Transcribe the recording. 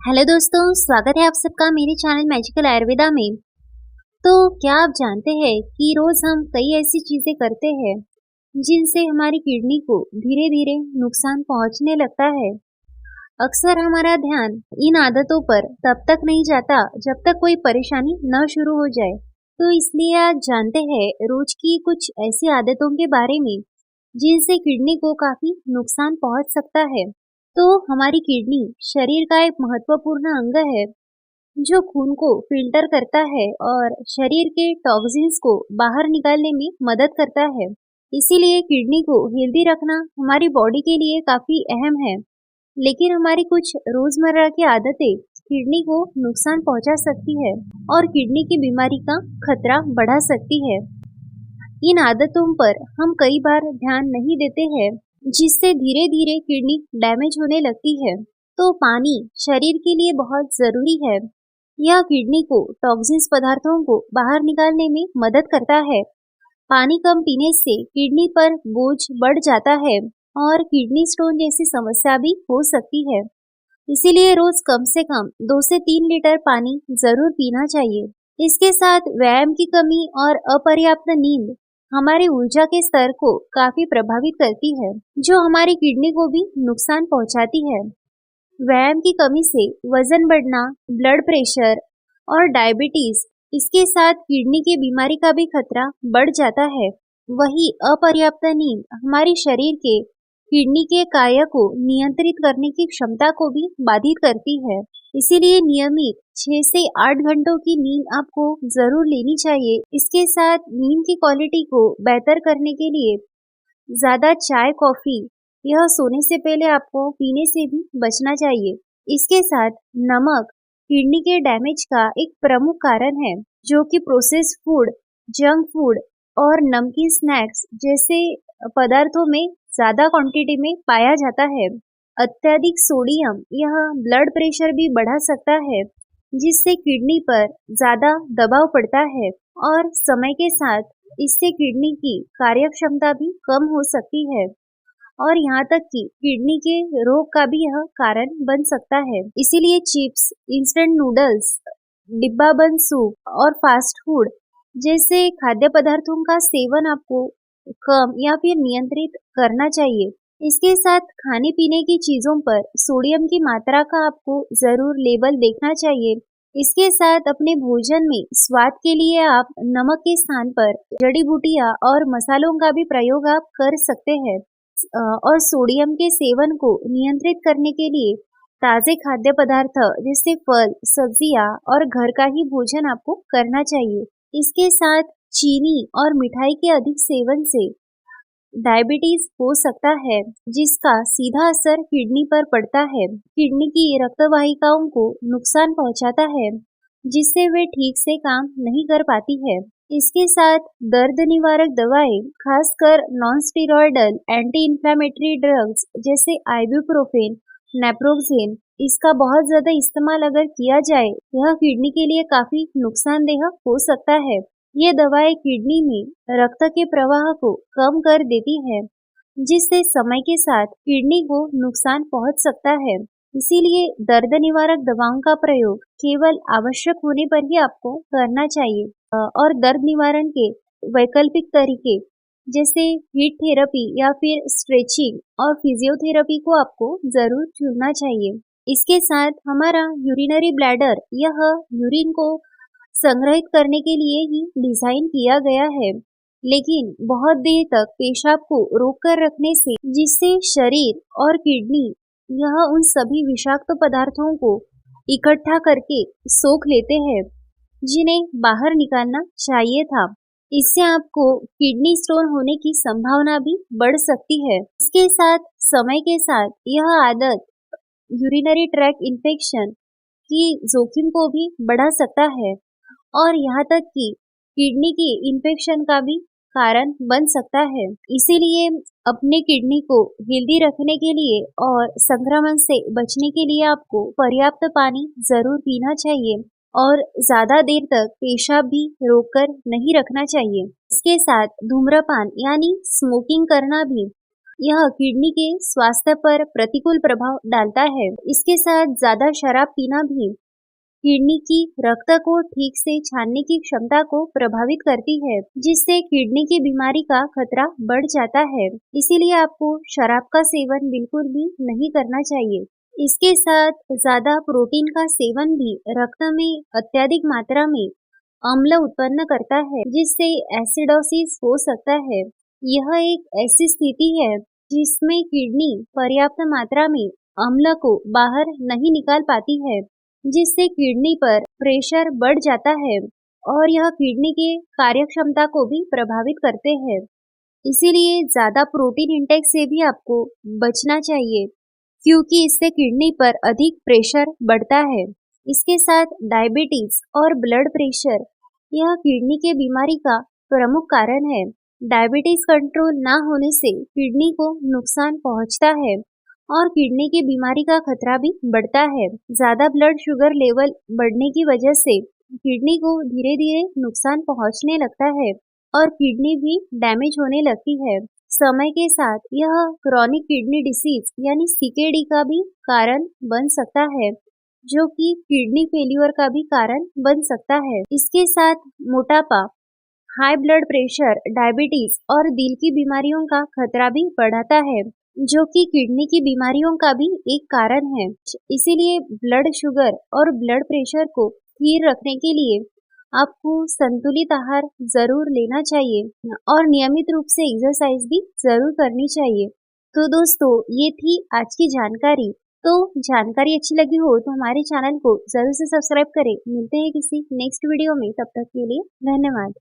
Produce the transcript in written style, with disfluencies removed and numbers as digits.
Hello दोस्तों, स्वागत है आप सबका मेरे चैनल मैजिकल आयुर्वेदा में। तो क्या आप जानते हैं कि रोज हम कई ऐसी चीजें करते हैं जिनसे हमारी किडनी को धीरे धीरे नुकसान पहुंचने लगता है। अक्सर हमारा ध्यान इन आदतों पर तब तक नहीं जाता जब तक कोई परेशानी न शुरू हो जाए। तो इसलिए आज जानते हैं रोज की कुछ ऐसी आदतों के बारे में जिनसे किडनी को काफी नुकसान पहुंच सकता है। तो हमारी किडनी शरीर का एक महत्वपूर्ण अंग है जो खून को फिल्टर करता है और शरीर के टॉक्सिन्स को बाहर निकालने में मदद करता है। इसीलिए किडनी को हेल्दी रखना हमारी बॉडी के लिए काफी अहम है। लेकिन हमारी कुछ रोजमर्रा की आदतें किडनी को नुकसान पहुंचा सकती है और किडनी की बीमारी का खतरा बढ़ा सकती है। इन आदतों पर हम कई बार ध्यान नहीं देते हैं, जिससे धीरे धीरे किडनी डैमेज होने लगती है। तो पानी शरीर के लिए बहुत जरूरी है। यह किडनी को टॉक्सिन्स पदार्थों को बाहर निकालने में मदद करता है। पानी कम पीने से किडनी पर बोझ बढ़ जाता है और किडनी स्टोन जैसी समस्या भी हो सकती है। इसीलिए रोज कम से कम 2 से 3 लीटर पानी जरूर पीना चाहिए। इसके साथ व्यायाम की कमी और अपर्याप्त नींद हमारी ऊर्जा के स्तर को काफी प्रभावित करती है, जो हमारी किडनी को भी नुकसान पहुंचाती है। व्यायाम की कमी से वजन बढ़ना, ब्लड प्रेशर और डायबिटीज, इसके साथ किडनी की बीमारी का भी खतरा बढ़ जाता है। वही अपर्याप्त नींद हमारी शरीर के किडनी के कार्य को नियंत्रित करने की क्षमता को भी बाधित करती है। इसीलिए नियमित 6 से 8 घंटों की नींद आपको जरूर लेनी चाहिए। इसके साथ नींद की क्वालिटी को बेहतर करने के लिए ज्यादा चाय, कॉफी यह सोने से पहले आपको पीने से भी बचना चाहिए। इसके साथ नमक किडनी के डैमेज का एक प्रमुख कारण है, जो कि प्रोसेस्ड फूड, जंक फूड और नमकीन स्नैक्स जैसे पदार्थों में ज्यादा क्वांटिटी में पाया जाता है। अत्यधिक सोडियम यह ब्लड प्रेशर भी बढ़ा सकता है, जिससे किडनी पर ज्यादा दबाव पड़ता है और समय के साथ इससे किडनी की कार्यक्षमता भी कम हो सकती है और यहाँ तक कि किडनी के रोग का भी यह कारण बन सकता है। इसीलिए चिप्स, इंस्टेंट नूडल्स, डिब्बाबंद सूप और फास्ट फूड जैसे खाद्य पदार्थों का सेवन आपको कम या फिर नियंत्रित करना चाहिए। इसके साथ खाने पीने की चीजों पर सोडियम की मात्रा का आपको जरूर लेबल देखना चाहिए। इसके साथ अपने भोजन में स्वाद के लिए आप नमक के स्थान पर जड़ी बूटियां और मसालों का भी प्रयोग आप कर सकते हैं। और सोडियम के सेवन को नियंत्रित करने के लिए ताजे खाद्य पदार्थ जैसे फल, सब्जियां और घर का ही भोजन आपको करना चाहिए। इसके साथ चीनी और मिठाई के अधिक सेवन से डायबिटीज हो सकता है, जिसका सीधा असर किडनी पर पड़ता है। किडनी की रक्तवाहिकाओं को नुकसान पहुंचाता है, जिससे वे ठीक से काम नहीं कर पाती है। इसके साथ दर्द निवारक दवाएं, खासकर non steroidal anti inflammatory drugs जैसे आइबुप्रोफेन, नेप्रोक्सेन, इसका बहुत ज्यादा इस्तेमाल अगर किया जाए, यह किडनी के लिए काफी नुकसानदेह हो सकता है। ये दवाएं किडनी में रक्त के प्रवाह को कम कर देती है, जिससे समय के साथ किडनी को नुकसान पहुंच सकता है। इसीलिए दर्द निवारक दवाओं का प्रयोग केवल आवश्यक होने पर ही आपको करना चाहिए और दर्द निवारण के वैकल्पिक तरीके जैसे हीट थेरेपी या फिर स्ट्रेचिंग और फिजियोथेरेपी को आपको जरूर चुनना चाहिए। इसके साथ हमारा यूरिनरी ब्लैडर यह यूरिन को संग्रहित करने के लिए ही डिजाइन किया गया है, लेकिन बहुत देर तक पेशाब को रोककर रखने से जिससे शरीर और किडनी यह उन सभी विषाक्त पदार्थों को इकट्ठा करके सोख लेते हैं, जिन्हें बाहर निकालना चाहिए था। इससे आपको किडनी स्टोन होने की संभावना भी बढ़ सकती है। इसके साथ समय के साथ यह आदत यूरिनरी ट्रैक्ट इन्फेक्शन की जोखिम को भी बढ़ा सकता है और यहाँ तक कि किडनी की इन्फेक्शन का भी कारण बन सकता है। इसीलिए अपने किडनी को हेल्दी रखने के लिए और संक्रमण से बचने के लिए आपको पर्याप्त पानी जरूर पीना चाहिए और ज्यादा देर तक पेशाब भी रोककर नहीं रखना चाहिए। इसके साथ धूम्रपान यानी स्मोकिंग करना भी यह किडनी के स्वास्थ्य पर प्रतिकूल प्रभाव डालता है। इसके साथ ज्यादा शराब पीना भी किडनी की रक्त को ठीक से छानने की क्षमता को प्रभावित करती है, जिससे किडनी की बीमारी का खतरा बढ़ जाता है। इसीलिए आपको शराब का सेवन बिल्कुल भी नहीं करना चाहिए। इसके साथ ज्यादा प्रोटीन का सेवन भी रक्त में अत्यधिक मात्रा में अम्ल उत्पन्न करता है, जिससे एसिडोसिस हो सकता है। यह एक ऐसी स्थिति है जिसमें किडनी पर्याप्त मात्रा में अम्ल को बाहर नहीं निकाल पाती है, जिससे किडनी पर प्रेशर बढ़ जाता है और यह किडनी के कार्यक्षमता को भी प्रभावित करते हैं। इसीलिए ज्यादा प्रोटीन इंटेक से भी आपको बचना चाहिए, क्योंकि इससे किडनी पर अधिक प्रेशर बढ़ता है। इसके साथ डायबिटीज और ब्लड प्रेशर यह किडनी के बीमारी का प्रमुख कारण है। डायबिटीज कंट्रोल ना होने से किडनी को नुकसान पहुंचता है और किडनी की बीमारी का खतरा भी बढ़ता है। ज्यादा ब्लड शुगर लेवल बढ़ने की वजह से किडनी को धीरे धीरे नुकसान पहुंचने लगता है और किडनी भी डैमेज होने लगती है। समय के साथ यह क्रॉनिक किडनी डिसीज यानी सीकेडी का भी कारण बन सकता है, जो कि किडनी फेल्यूर का भी कारण बन सकता है। इसके साथ मोटापा, हाई ब्लड प्रेशर, डायबिटीज और दिल की बीमारियों का खतरा भी बढ़ाता है, जो कि किडनी की बीमारियों का भी एक कारण है। इसीलिए ब्लड शुगर और ब्लड प्रेशर को स्थिर रखने के लिए आपको संतुलित आहार जरूर लेना चाहिए और नियमित रूप से एक्सरसाइज भी जरूर करनी चाहिए। तो दोस्तों, ये थी आज की जानकारी। तो जानकारी अच्छी लगी हो तो हमारे चैनल को जरूर से सब्सक्राइब करें। मिलते हैं किसी नेक्स्ट वीडियो में, तब तक के लिए धन्यवाद।